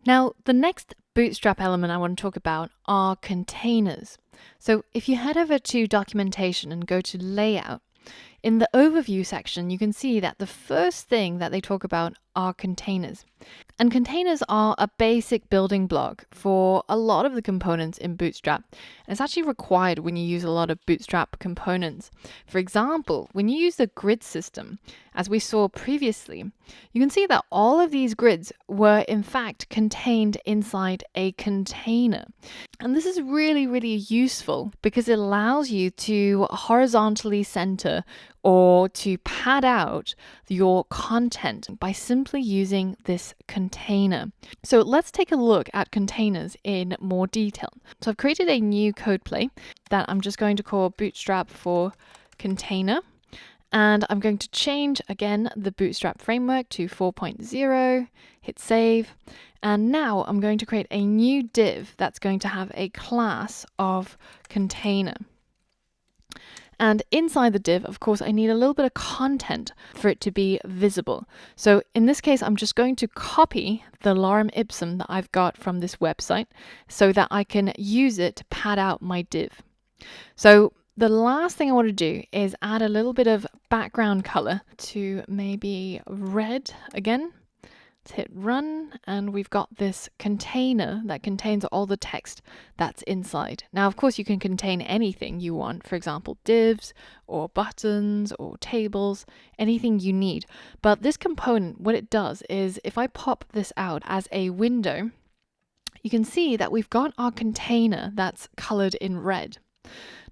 Now, the next Bootstrap element I want to talk about are containers. So if you head over to documentation and go to layout, in the overview section, you can see that the first thing that they talk about are containers. And containers are a basic building block for a lot of the components in Bootstrap. And it's actually required when you use a lot of Bootstrap components. For example, when you use the grid system, as we saw previously, you can see that all of these grids were in fact contained inside a container. And this is really, really useful because it allows you to horizontally center or to pad out your content by simply using this container. So let's take a look at containers in more detail. So I've created a new code play that I'm just going to call Bootstrap for container. And I'm going to change again the Bootstrap framework to 4.0, hit save. And now I'm going to create a new div that's going to have a class of container. And inside the div, of course, I need a little bit of content for it to be visible. So in this case, I'm just going to copy the lorem ipsum that I've got from this website so that I can use it to pad out my div. So the last thing I want to do is add a little bit of background color to maybe red again. Let's hit run, and we've got this container that contains all the text that's inside. Now, of course, you can contain anything you want, for example, divs or buttons or tables, anything you need. But this component, what it does is if I pop this out as a window, you can see that we've got our container that's colored in red.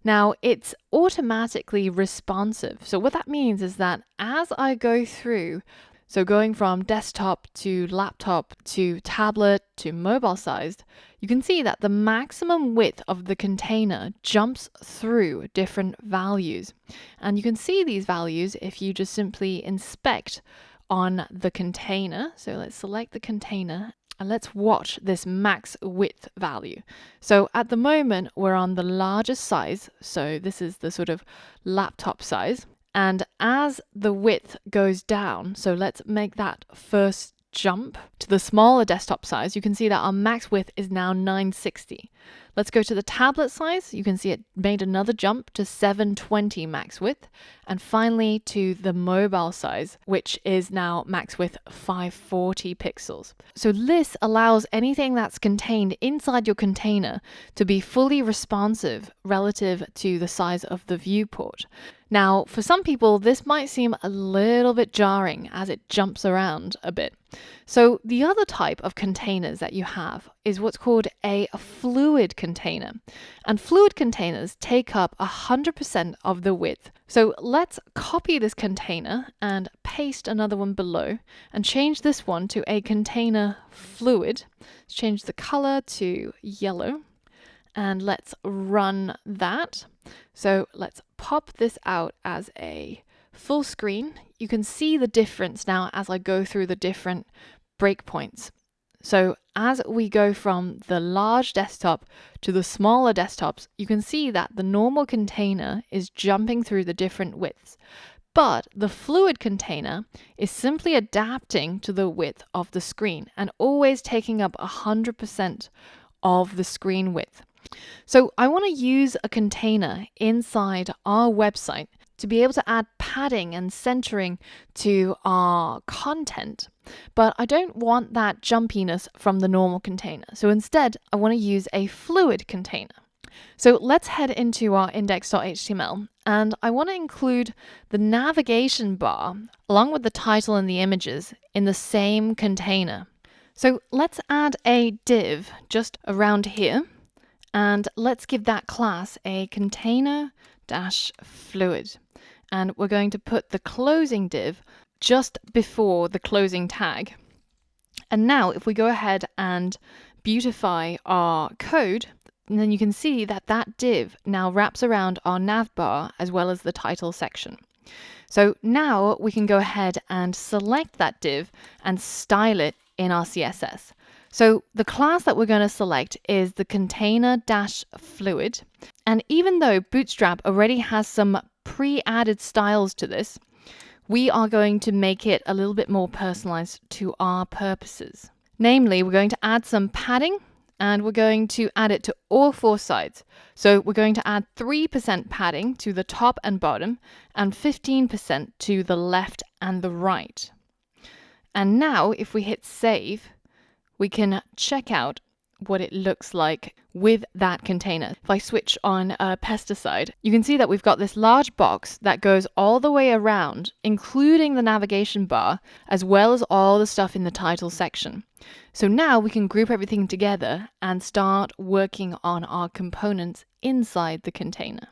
Now, it's automatically responsive. So what that means is that as I go through, so going from desktop to laptop to tablet to mobile sized, you can see that the maximum width of the container jumps through different values. And you can see these values if you just simply inspect on the container. So let's select the container and let's watch this max width value. So at the moment, we're on the largest size. So this is the sort of laptop size. And as the width goes down, so let's make that first jump to the smaller desktop size, you can see that our max width is now 960. Let's go to the tablet size. You can see it made another jump to 720 max width. And finally to the mobile size, which is now max width 540 pixels. So this allows anything that's contained inside your container to be fully responsive relative to the size of the viewport. Now, for some people, this might seem a little bit jarring as it jumps around a bit. So the other type of containers that you have is what's called a fluid container. And fluid containers take up 100% of the width. So let's copy this container and paste another one below and change this one to a container fluid. Let's change the color to yellow. And let's run that. So let's pop this out as a full screen. You can see the difference now as I go through the different breakpoints. So as we go from the large desktop to the smaller desktops, you can see that the normal container is jumping through the different widths. But the fluid container is simply adapting to the width of the screen and always taking up 100% of the screen width. So I want to use a container inside our website to be able to add padding and centering to our content, but I don't want that jumpiness from the normal container. So instead, I want to use a fluid container. So let's head into our index.html, and I want to include the navigation bar along with the title and the images in the same container. So let's add a div just around here. And let's give that class a container-fluid. And we're going to put the closing div just before the closing tag. And now if we go ahead and beautify our code, then you can see that that div now wraps around our nav bar as well as the title section. So now we can go ahead and select that div and style it in our CSS. So the class that we're going to select is the container-fluid. And even though Bootstrap already has some pre-added styles to this, we are going to make it a little bit more personalized to our purposes. Namely, we're going to add some padding and we're going to add it to all 4 sides. So we're going to add 3% padding to the top and bottom and 15% to the left and the right. And now if we hit save, we can check out what it looks like with that container. If I switch on pesticide, you can see that we've got this large box that goes all the way around, including the navigation bar, as well as all the stuff in the title section. So now we can group everything together and start working on our components inside the container.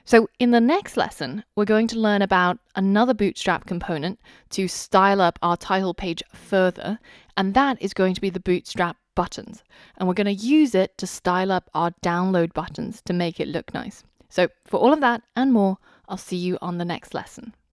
So in the next lesson, we're going to learn about another Bootstrap component to style up our title page further, and that is going to be the Bootstrap buttons. And we're going to use it to style up our download buttons to make it look nice. So for all of that and more, I'll see you on the next lesson.